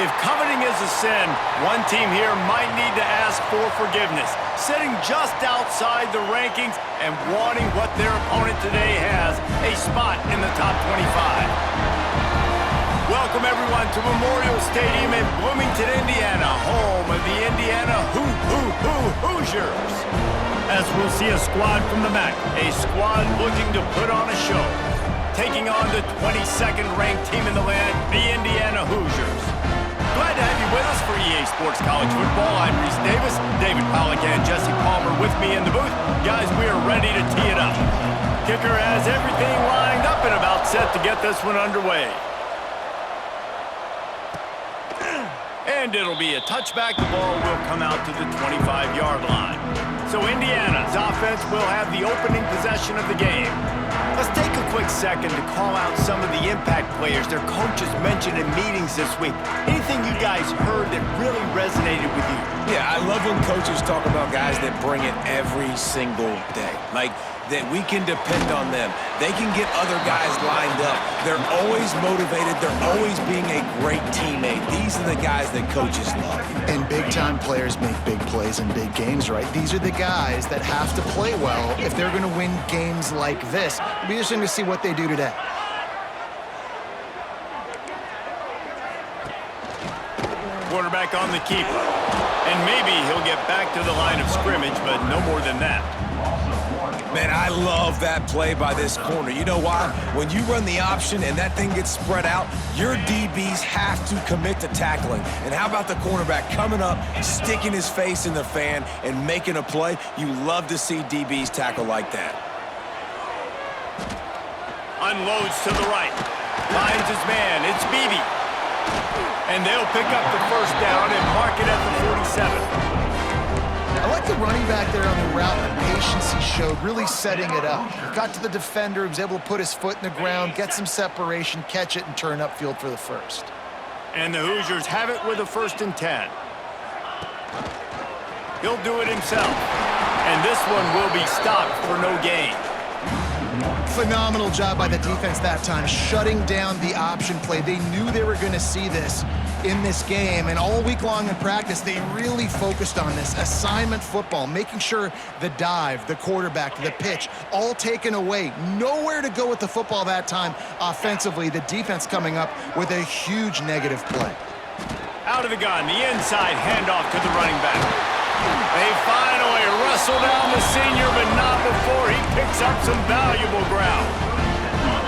If coveting is a sin, one team here might need to ask for forgiveness, sitting just outside the rankings and wanting what their opponent today has, a spot in the top 25. Welcome, everyone, to Memorial Stadium in Bloomington, Indiana, home of the Indiana Hoosiers. As we'll see a squad from the MAC, a squad looking to put on a show, taking on the 22nd ranked team in the land, the Indiana Hoosiers. Glad to have you with us for EA Sports College Football. I'm Reese Davis, David Pollack and Jesse Palmer with me in the booth. Guys, we are ready to tee it up. Kicker has everything lined up and about set to get this one underway. And it'll be a touchback. The ball will come out to the 25-yard line. So Indiana's offense will have the opening possession of the game. Let's take a quick second to call out some of the impact players their coaches mentioned in meetings this week. Anything you guys heard that really resonated with you? Yeah, I love when coaches talk about guys that bring it every single day. Like, that we can depend on them. They can get other guys lined up. They're always motivated. They're always being a great teammate. These are the guys that coaches love. And big-time players make big plays in big games, right? These are the guys that have to play well if they're going to win games like this. It'll be interesting to see what they do today. Quarterback on the keeper. And maybe he'll get back to the line of scrimmage, but no more than that. Man, I love that play by this corner. You know why? When you run the option and that thing gets spread out, your DBs have to commit to tackling. And how about the cornerback coming up, sticking his face in the fan, and making a play? You love to see DBs tackle like that. Unloads to the right. Finds his man. It's Beebe. And they'll pick up the first down and mark it at the 47. I like the running back there on the route, the patience he showed, really setting it up. Got to the defender, was able to put his foot in the ground, get some separation, catch it, and turn upfield for the first. And the Hoosiers have it with a 1st and 10. He'll do it himself. And this one will be stopped for no gain. Phenomenal job by the defense that time, shutting down the option play. They knew they were going to see this in this game, and all week long in practice, they really focused on this assignment football, making sure the dive, the quarterback, the pitch, all taken away. Nowhere to go with the football that time offensively. The defense coming up with a huge negative play. Out of the gun, the inside handoff to the running back. They finally wrestle down the senior, but not before he picks up some valuable ground.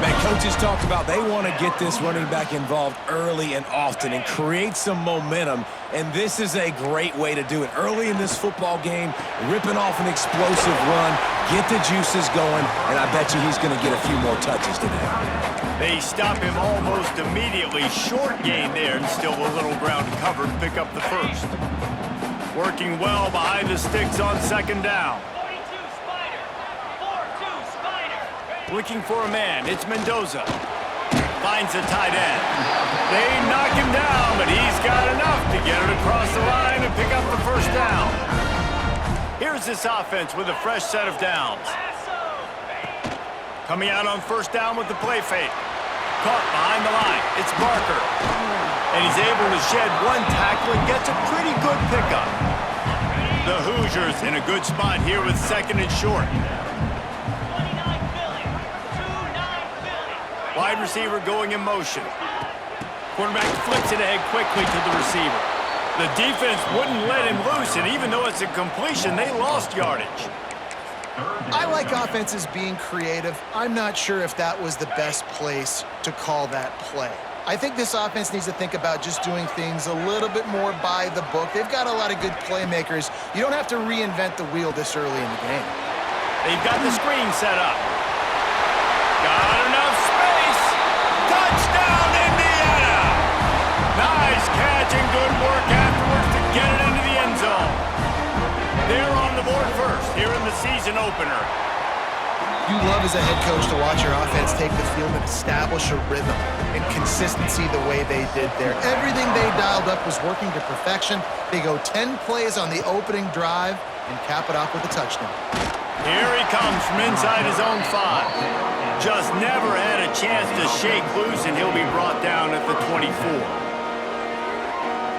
Man, coaches talked about they want to get this running back involved early and often and create some momentum, and this is a great way to do it. Early in this football game, ripping off an explosive run, get the juices going, and I bet you he's going to get a few more touches today. They stop him almost immediately. Short gain there, and still a little ground to cover to pick up the first. Working well behind the sticks on 2nd down. Looking for a man, it's Mendoza. Finds a tight end. They knock him down, but he's got enough to get it across the line and pick up the 1st down. Here's this offense with a fresh set of downs. Coming out on 1st down with the play fake. Caught behind the line, it's Barker. And he's able to shed one tackle and gets a pretty good pickup. The Hoosiers in a good spot here with 2nd and short. Wide receiver going in motion. Quarterback flips it ahead quickly to the receiver. The defense wouldn't let him loose, and even though it's a completion, they lost yardage. I like offenses being creative. I'm not sure if that was the best place to call that play. I think this offense needs to think about just doing things a little bit more by the book. They've got a lot of good playmakers. You don't have to reinvent the wheel this early in the game. They've got the screen set up. Got enough space. Touchdown, Indiana! Nice catch and good work afterwards to get it into the end zone. They're on the board first here in the season opener. You love as a head coach to watch your offense take the field and establish a rhythm and consistency the way they did there. Everything they dialed up was working to perfection. They go 10 plays on the opening drive and cap it off with a touchdown. Here he comes from inside his own 5. Just never had a chance to shake loose, and he'll be brought down at the 24.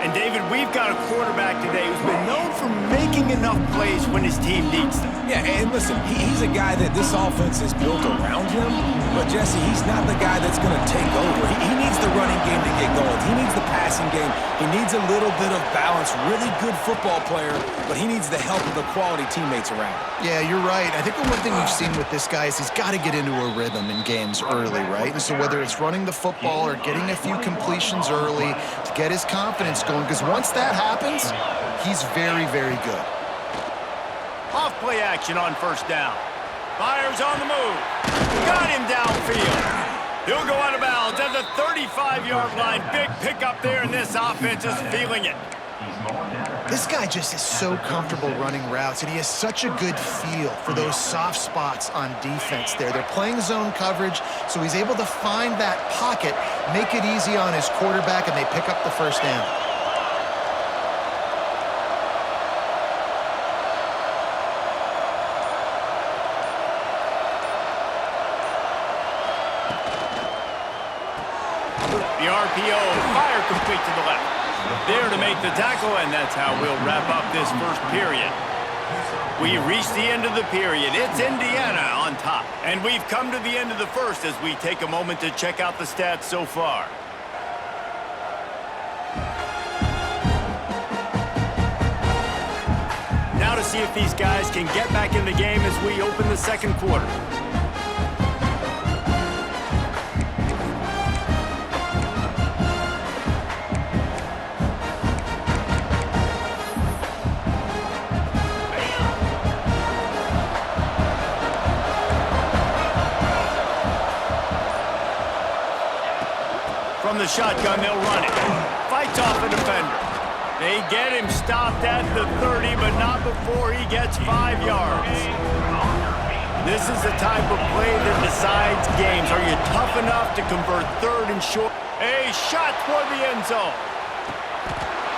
And, David, we've got a quarterback today who's been known for making enough plays when his team needs them. Yeah, and listen, he's a guy that this offense is built around him, but, Jesse, he's not the guy that's going to take over. He needs the running game to get going. He needs the passing game. He needs a little bit of balance. Really good football player, but he needs the help of the quality teammates around him. Yeah, you're right. I think the one thing we've seen with this guy is he's got to get into a rhythm in games early, right? And so whether it's running the football or getting a few completions early to get his confidence going, because once that happens, he's very, very good. Off play action on first down. Fires on the move. Got him downfield. He'll go out of bounds at the 35-yard line. Big pickup there, and this offense is feeling it. This guy just is so comfortable running routes, and he has such a good feel for those soft spots on defense there. They're playing zone coverage, so he's able to find that pocket, make it easy on his quarterback, and they pick up the first down. The RPO, fire complete to the left. There to make the tackle, and that's how we'll wrap up this first period. We reached the end of the period. It's Indiana on top. And we've come to the end of the first as we take a moment to check out the stats so far. Now to see if these guys can get back in the game as we open the second quarter. From the shotgun, they'll run it. Fights off a defender. They get him stopped at the 30, but not before he gets 5 yards. This is the type of play that decides games. Are you tough enough to convert third and short? A shot toward the end zone.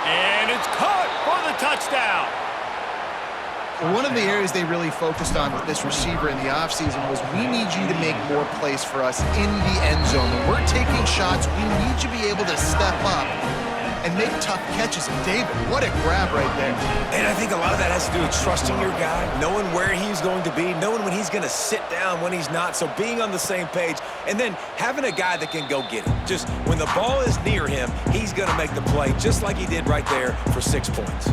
And it's caught for the touchdown. One of the areas they really focused on with this receiver in the offseason was we need you to make more plays for us in the end zone. When we're taking shots, we need you to be able to step up and make tough catches. And David, what a grab right there. And I think a lot of that has to do with trusting your guy, knowing where he's going to be, knowing when he's going to sit down, when he's not, so being on the same page, and then having a guy that can go get it. Just when the ball is near him, he's going to make the play, just like he did right there for 6 points.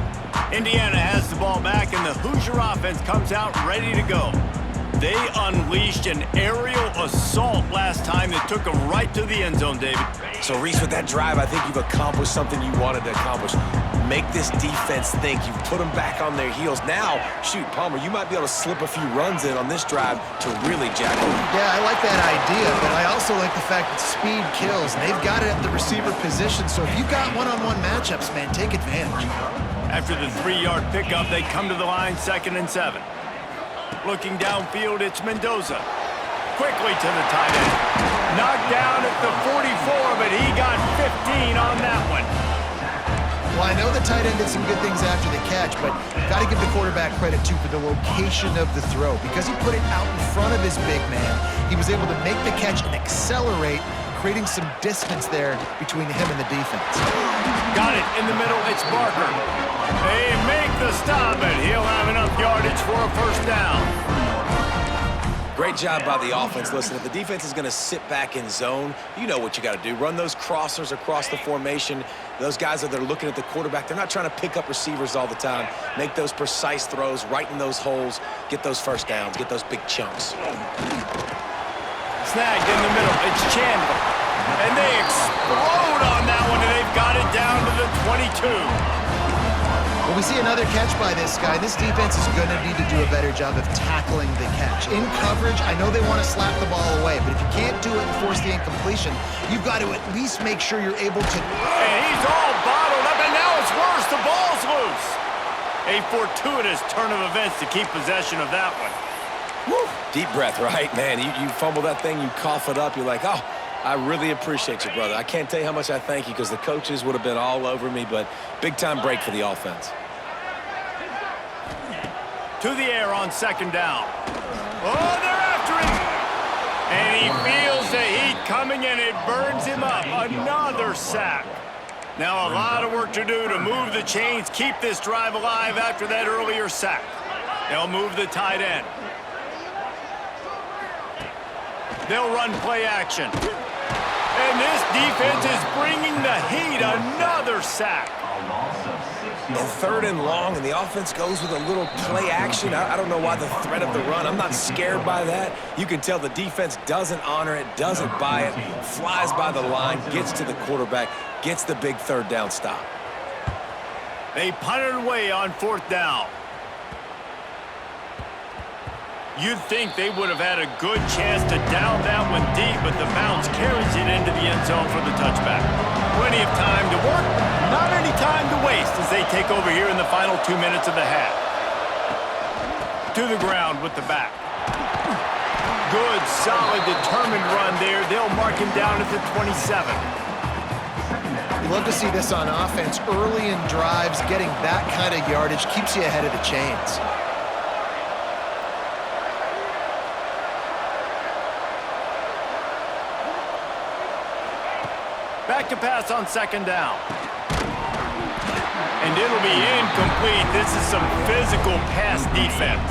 Indiana has the ball back, and the Hoosier offense comes out ready to go. They unleashed an aerial assault last time that took them right to the end zone, David. So, Reese, with that drive, I think you've accomplished something you wanted to accomplish. Make this defense think. You've put them back on their heels. Now, shoot, Palmer, you might be able to slip a few runs in on this drive to really jack them. Yeah, I like that idea, but I also like the fact that speed kills. They've got it at the receiver position, so if you've got one-on-one matchups, man, take advantage. After the 3-yard pickup, they come to the line, 2nd and 7. Looking downfield, it's Mendoza. Quickly to the tight end. Knocked down at the 44, but he got 15 on that one. Well, I know the tight end did some good things after the catch, but got to give the quarterback credit, too, for the location of the throw. Because he put it out in front of his big man, he was able to make the catch and accelerate, creating some distance there between him and the defense. Got it in the middle, it's Barker. They make the stop, and he'll have enough yardage for a first down. Great job by the offense. Listen, if the defense is going to sit back in zone, you know what you got to do. Run those crossers across the formation. Those guys that are looking at the quarterback, they're not trying to pick up receivers all the time. Make those precise throws right in those holes. Get those first downs. Get those big chunks. Snagged in the middle. It's Chandler. And they explode on that one, and they've got it down to the 22. Well, we see another catch by this guy. This defense is going to need to do a better job of tackling the catch. In coverage, I know they want to slap the ball away, but if you can't do it and force the incompletion, you've got to at least make sure you're able to... And he's all bottled up, and now it's worse. The ball's loose. A fortuitous turn of events to keep possession of that one. Woo. Deep breath, right? Man, you fumble that thing, you cough it up, you're like, oh, I really appreciate you, brother. I can't tell you how much I thank you because the coaches would have been all over me, but big-time break for the offense. To the air on 2nd down. Oh, they're after him. And he feels the heat coming, and it burns him up. Another sack. Now a lot of work to do to move the chains, keep this drive alive after that earlier sack. They'll move the tight end. They'll run play action. And this defense is bringing the heat. Another sack. And 3rd and long, and the offense goes with a little play action. I don't know why the threat of the run. I'm not scared by that. You can tell the defense doesn't honor it, doesn't buy it, flies by the line, gets to the quarterback, gets the big 3rd down stop. They punted away on 4th down. You'd think they would have had a good chance to down that one deep, but the bounce carries it into the end zone for the touchback. Plenty of time to work, not any time to waste as they take over here in the final 2 minutes of the half. To the ground with the back. Good, solid, determined run there. They'll mark him down at the 27. You love to see this on offense. Early in drives, getting that kind of yardage keeps you ahead of the chains. Back to pass on 2nd down. And it'll be incomplete. This is some physical pass defense.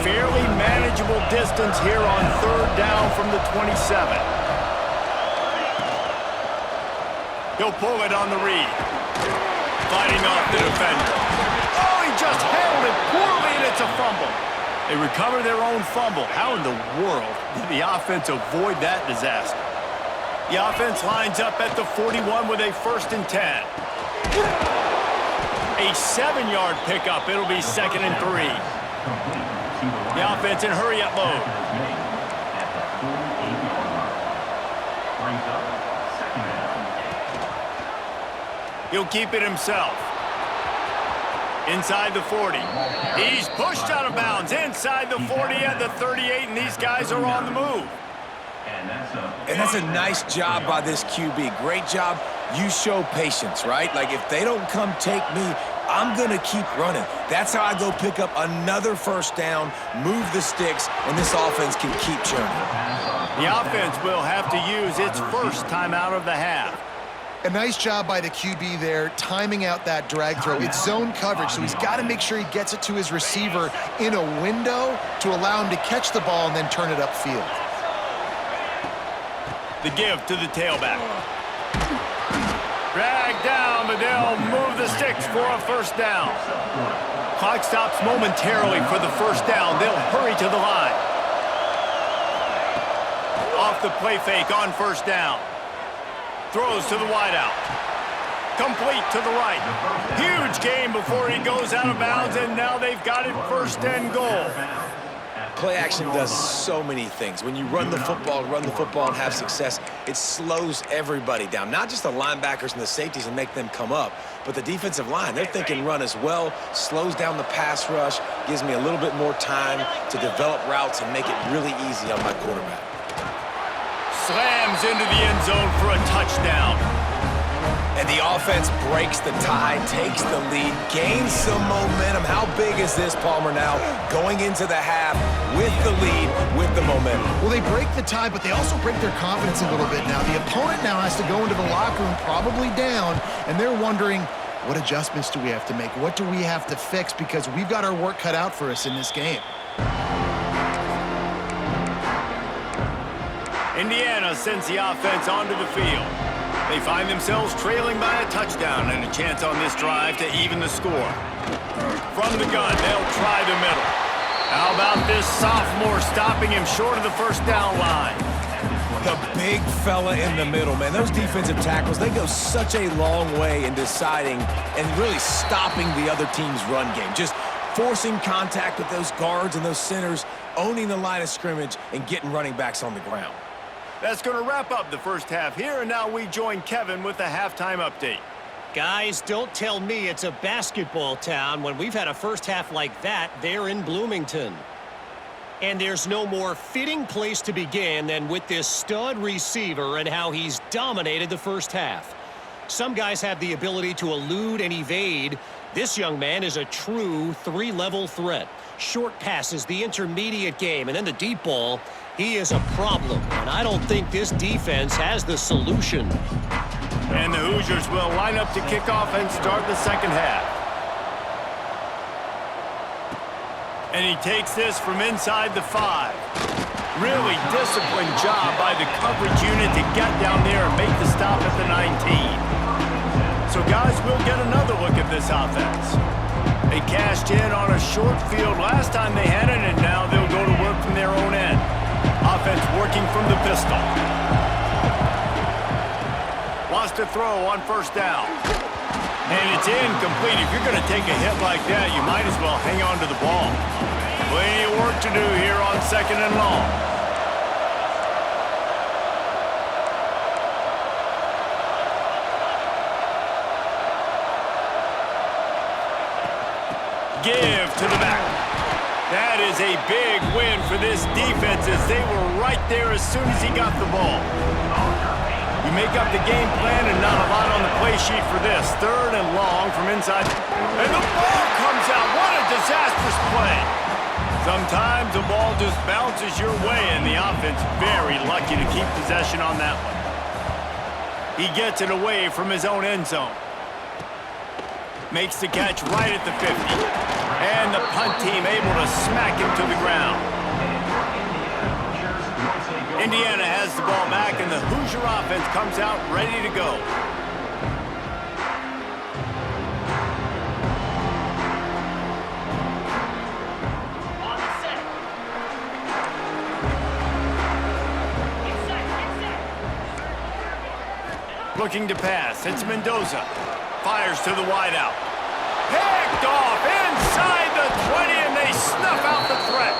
Fairly manageable distance here on 3rd down from the 27. He'll pull it on the read. Fighting off the defender. Oh, he just handled it poorly, and it's a fumble. They recover their own fumble. How in the world did the offense avoid that disaster? The offense lines up at the 41 with a 1st and 10. A 7-yard pickup. It'll be 2nd and 3. The offense in hurry-up mode. He'll keep it himself. Inside the 40. He's pushed out of bounds. Inside the 40 at the 38, and these guys are on the move. And that's a nice job by this QB. Great job. You show patience, right? Like, if they don't come take me, I'm going to keep running. That's how I go pick up another 1st down, move the sticks, and this offense can keep churning. The offense will have to use its first timeout of the half. A nice job by the QB there, timing out that drag throw. It's zone coverage, so he's got to make sure he gets it to his receiver in a window to allow him to catch the ball and then turn it upfield. The give to the tailback. Drag down, but they'll move the sticks for a 1st down. Clock stops momentarily for the 1st down. They'll hurry to the line. Off the play fake on 1st down. Throws to the wideout. Complete to the right. Huge gain before he goes out of bounds, and now they've got it 1st and goal. Play action does so many things. When you run the football and have success, it slows everybody down. Not just the linebackers and the safeties and make them come up, but the defensive line. They're thinking run as well, slows down the pass rush, gives me a little bit more time to develop routes and make it really easy on my quarterback. Slams into the end zone for a touchdown. And the offense breaks the tie, takes the lead, gains some momentum. How big is this, Palmer, now going into the half with the lead, with the momentum? Well, they break the tie, but they also break their confidence a little bit now. The opponent now has to go into the locker room, probably down, and they're wondering, what adjustments do we have to make? What do we have to fix? Because we've got our work cut out for us in this game. Indiana sends the offense onto the field. They find themselves trailing by a touchdown and a chance on this drive to even the score. From the gun, they'll try the middle. How about this sophomore stopping him short of the 1st down line? The big fella in the middle, man. Those defensive tackles, they go such a long way in deciding and really stopping the other team's run game. Just forcing contact with those guards and those centers, owning the line of scrimmage, and getting running backs on the ground. That's going to wrap up the 1st half here, and now we join Kevin with the halftime update. Guys, don't tell me it's a basketball town when we've had a 1st half like that there in Bloomington. And there's no more fitting place to begin than with this stud receiver and how he's dominated the 1st half. Some guys have the ability to elude and evade. This young man is a true 3-level threat. Short passes, the intermediate game, and then the deep ball. He is a problem, and I don't think this defense has the solution. And the Hoosiers will line up to kick off and start the second half. And he takes this from inside the 5. Really disciplined job by the coverage unit to get down there and make the stop at the 19. So guys, we'll get another look at this offense. They cashed in on a short field last time they had it, and now they'll go to work from their own end. Offense working from the pistol. Wants to throw on first down. And it's incomplete. If you're going to take a hit like that, you might as well hang on to the ball. Plenty of work to do here on second and long. Give to the back. That is a big win for this defense as they were right there as soon as he got the ball. You make up the game plan and not a lot on the play sheet for this. Third and long from inside. And the ball comes out. What a disastrous play. Sometimes the ball just bounces your way, and the offense very lucky to keep possession on that one. He gets it away from his own end zone. Makes the catch right at the 50. And the punt team able to smack him to the ground. Indiana has the ball back, and the Hoosier offense comes out ready to go. Looking to pass. It's Mendoza. Fires to the wideout. Picked off inside the 20, and they snuff out the threat.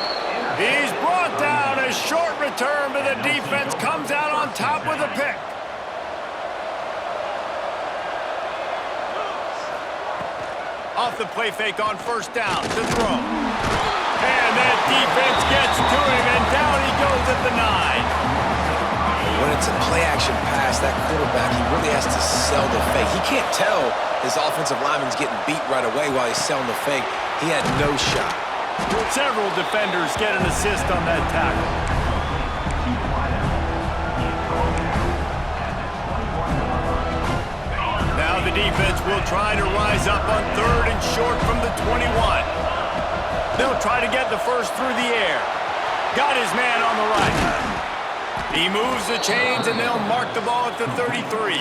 He's brought down. A short return, but the defense comes out on top with a pick. Off the play fake on first down to throw. And that defense gets to him, and down he goes at the 9. When it's a play-action pass, that quarterback, he really has to sell the fake. He can't tell his offensive lineman's getting beat right away while he's selling the fake. He had no shot. Several defenders get an assist on that tackle. Now the defense will try to rise up on third and short from the 21. They'll try to get the first through the air. Got his man on the right. He moves the chains, and they'll mark the ball at the 33.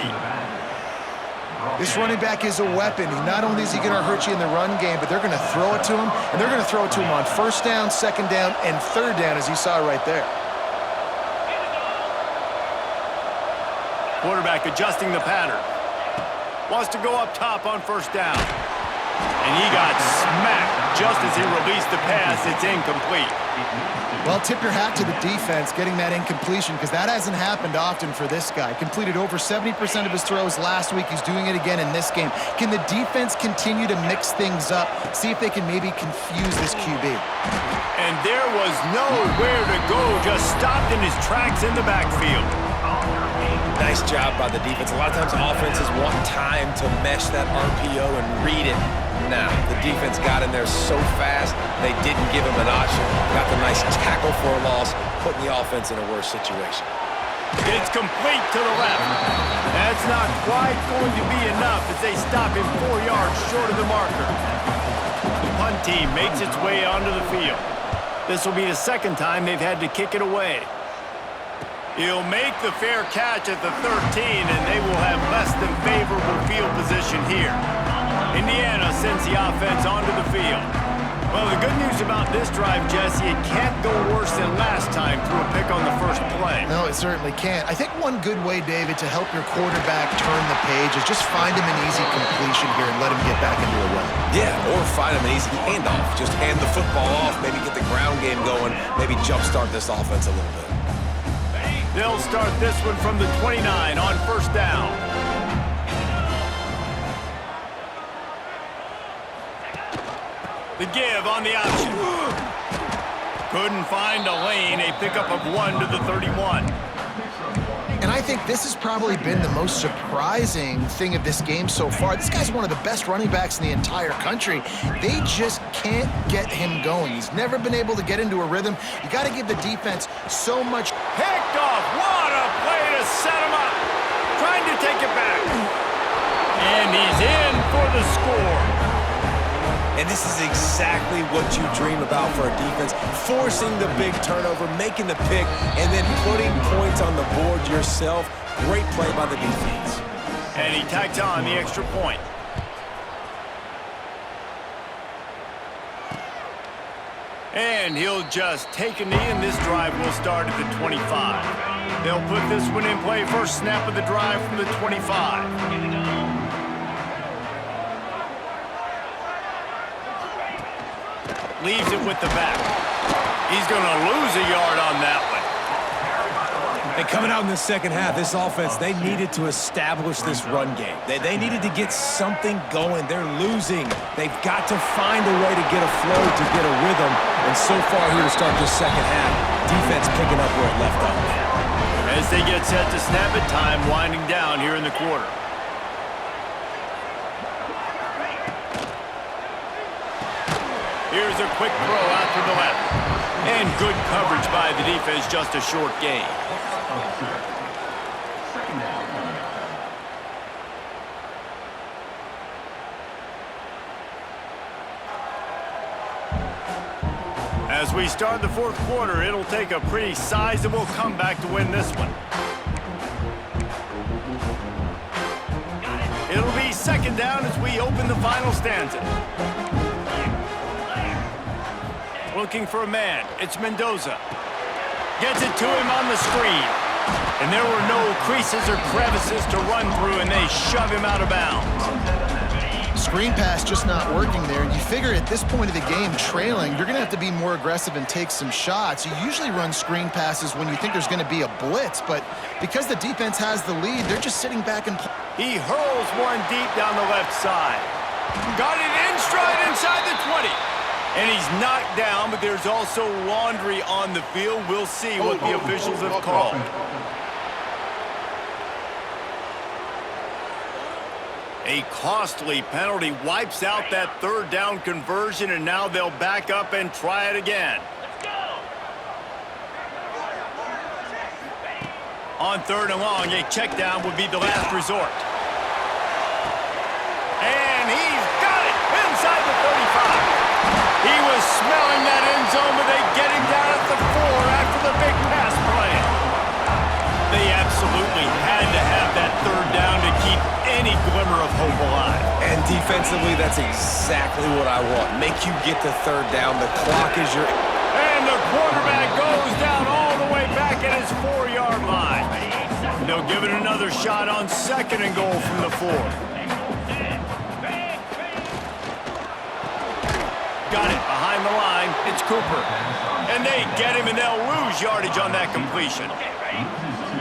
This running back is a weapon. Not only is he going to hurt you in the run game, but they're going to throw it to him, and they're going to throw it to him on first down, second down, and third down, as you saw right there. Quarterback adjusting the pattern. Wants to go up top on first down. And he got smacked just as he released the pass. It's incomplete. Well, tip your hat to the defense getting that incompletion, because that hasn't happened often for this guy. Completed over 70% of his throws last week. He's doing it again in this game. Can the defense continue to mix things up, see if they can maybe confuse this QB? And there was nowhere to go, just stopped in his tracks in the backfield. Nice job by the defense. A lot of times offenses want time to mesh that RPO and read it. Now, the defense got in there so fast, they didn't give him an option. Got the nice tackle for a loss, putting the offense in a worse situation. It's complete to the left. That's not quite going to be enough as they stop him 4 yards short of the marker. The punt team makes its way onto the field. This will be the second time they've had to kick it away. He'll make the fair catch at the 13, and they will have less than favorable field position here. Indiana sends the offense onto the field. Well, the good news about this drive, Jesse, it can't go worse than last time through a pick on the first play. No, it certainly can't. I think one good way, David, to help your quarterback turn the page is just find him an easy completion here and let him get back into a run. Yeah, or find him an easy handoff. Just hand the football off, maybe get the ground game going, maybe jumpstart this offense a little bit. They'll start this one from the 29 on first down. The give on the option. Couldn't find a lane, a pickup of 1 to the 31. And I think this has probably been the most surprising thing of this game so far. This guy's one of the best running backs in the entire country. They just can't get him going. He's never been able to get into a rhythm. You got to give the defense so much. Picked off. What a play to set him up. trying to take it back. And he's in for the score. And this is exactly what you dream about for a defense, forcing the big turnover, making the pick, and then putting points on the board yourself. Great play by the defense. And he tacks on the extra point. And he'll just take a knee, and this drive will start at the 25. They'll put this one in play. First snap of the drive from the 25. Leaves it with the back. He's going to lose a yard on that one. And coming out in the second half, this offense, they needed to establish this run game. They needed to get something going. They're losing. They've got to find a way to get a flow, to get a rhythm. And so far here to start this second half, defense picking up where it left off. As they get set to snap it, time winding down here in the quarter. Here's a quick throw out to the left. And good coverage by the defense, just a short gain. As we start the fourth quarter, it'll take a pretty sizable comeback to win this one. It'll be second down as we open the final stanza. Looking for a man. It's Mendoza. Gets it to him on the screen. And there were no creases or crevices to run through, and they shove him out of bounds. Screen pass just not working there. And you figure at this point of the game, trailing, you're going to have to be more aggressive and take some shots. You usually run screen passes when you think there's going to be a blitz, but because the defense has the lead, they're just sitting back and... He hurls one deep down the left side. Got it in stride inside the 20. And he's knocked down, but there's also laundry on the field. We'll see what the officials have called. A costly penalty wipes out that third down conversion, and now they'll back up and try it again. On third and long, a check down would be the last resort. And he's got it inside the 35. He was smelling that end zone, but they get him down at the 4 after the big pass play. They absolutely had to have that third down to keep any glimmer of hope alive. And defensively, that's exactly what I want. Make you get the third down. The clock is your... And the quarterback goes down all the way back at his 4-yard line. They'll give it another shot on second and goal from the 4. Got it behind the line. It's Cooper. And they get him, and they'll lose yardage on that completion.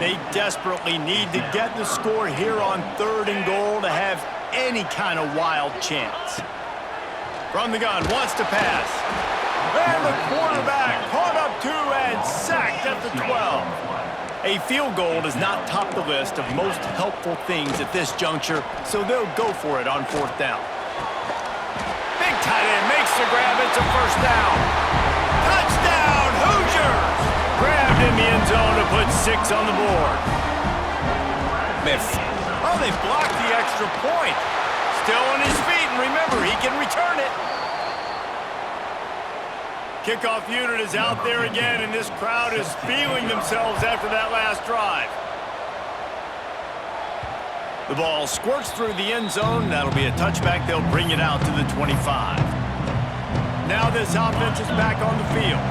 They desperately need to get the score here on third and goal to have any kind of wild chance. From the gun, wants to pass. And the quarterback caught up to and sacked at the 12. A field goal does not top the list of most helpful things at this juncture, so they'll go for it on fourth down. Big tight end makes the grab. It's a first down. Touchdown, Hoosiers! Grabbed in the end zone to put 6 on the board. Oh, they blocked the extra point. Still on his feet, and remember, he can return it. Kickoff unit is out there again, and this crowd is feeling themselves after that last drive. The ball squirts through the end zone. That'll be a touchback. They'll bring it out to the 25. Now this offense is back on the field.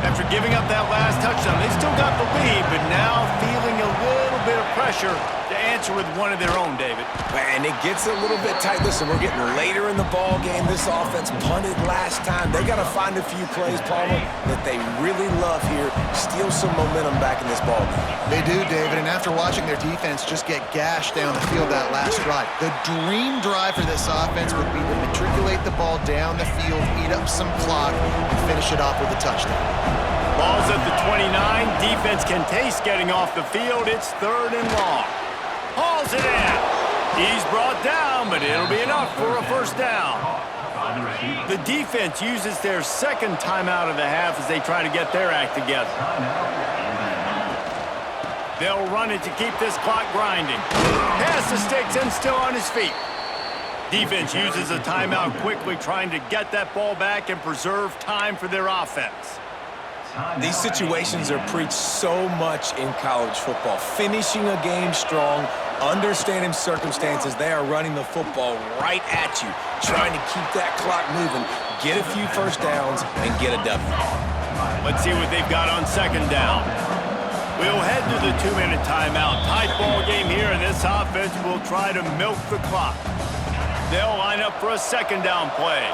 After giving up that last touchdown, they still got the lead, but now feeling a little bit of pressure to answer with one of their own, David. And it gets a little bit tight. Listen, we're getting later in the ball game. This offense punted last time. They got to find a few plays, Palmer, that they really love here. Steal some momentum back in this ball game. They do, David, and after watching their defense just get gashed down the field that last drive, the dream drive for this offense would be to matriculate the ball down the field, eat up some clock, and finish it off with a touchdown. Ball's at the 29. Defense can taste getting off the field. It's third and long. Hauls it in. He's brought down, but it'll be enough for a first down. The defense uses their second timeout of the half as they try to get their act together. They'll run it to keep this clock grinding. Pass the sticks and still on his feet. Defense uses a timeout quickly, trying to get that ball back and preserve time for their offense. These situations are preached so much in college football. Finishing a game strong, understanding circumstances. They are running the football right at you, trying to keep that clock moving, get a few first downs, and get a W. Let's see what they've got on second down. We'll head to the 2-minute timeout. Tight ball game here, and this offense will try to milk the clock. They'll line up for a second down play.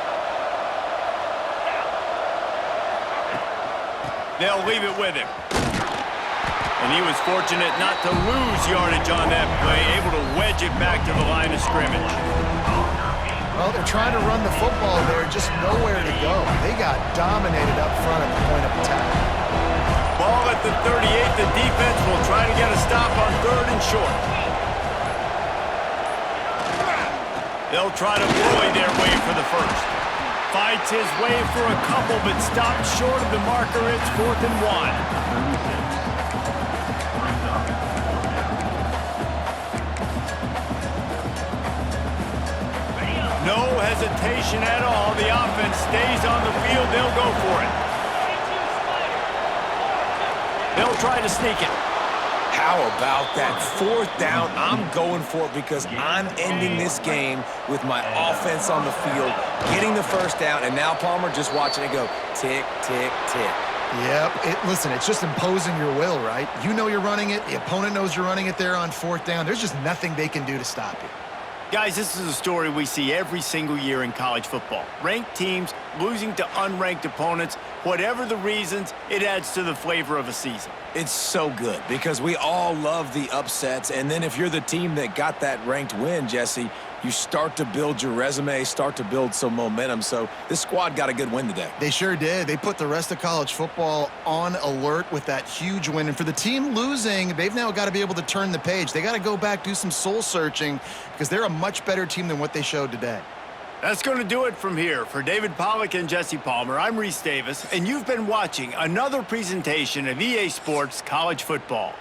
They'll leave it with him. And he was fortunate not to lose yardage on that play, able to wedge it back to the line of scrimmage. Well, they're trying to run the football there, just nowhere to go. They got dominated up front at the point of attack. Ball at the 38, the defense will try to get a stop on 3rd and short. They'll try to bully their way for the first. Fights his way for a couple, but stopped short of the marker. It's 4th and 1. No hesitation at all. The offense stays on the field. They'll go for it. They'll try to sneak it. How about that 4th down? I'm going for it because I'm ending this game with my offense on the field, getting the first down, and now Palmer just watching it go tick, tick, tick. Yep. Listen, it's just imposing your will, right? You know you're running it. The opponent knows you're running it there on 4th down. There's just nothing they can do to stop you. Guys, this is a story we see every single year in college football. Ranked teams losing to unranked opponents. Whatever the reasons, it adds to the flavor of a season. It's so good because we all love the upsets, and then if you're the team that got that ranked win, Jesse, you start to build your resume, start to build some momentum. So this squad got a good win today. They sure did. They put the rest of college football on alert with that huge win. And for the team losing, they've now got to be able to turn the page. They got to go back, do some soul searching, because they're a much better team than what they showed today. That's going to do it from here. For David Pollack and Jesse Palmer, I'm Reese Davis, and you've been watching another presentation of EA Sports College Football.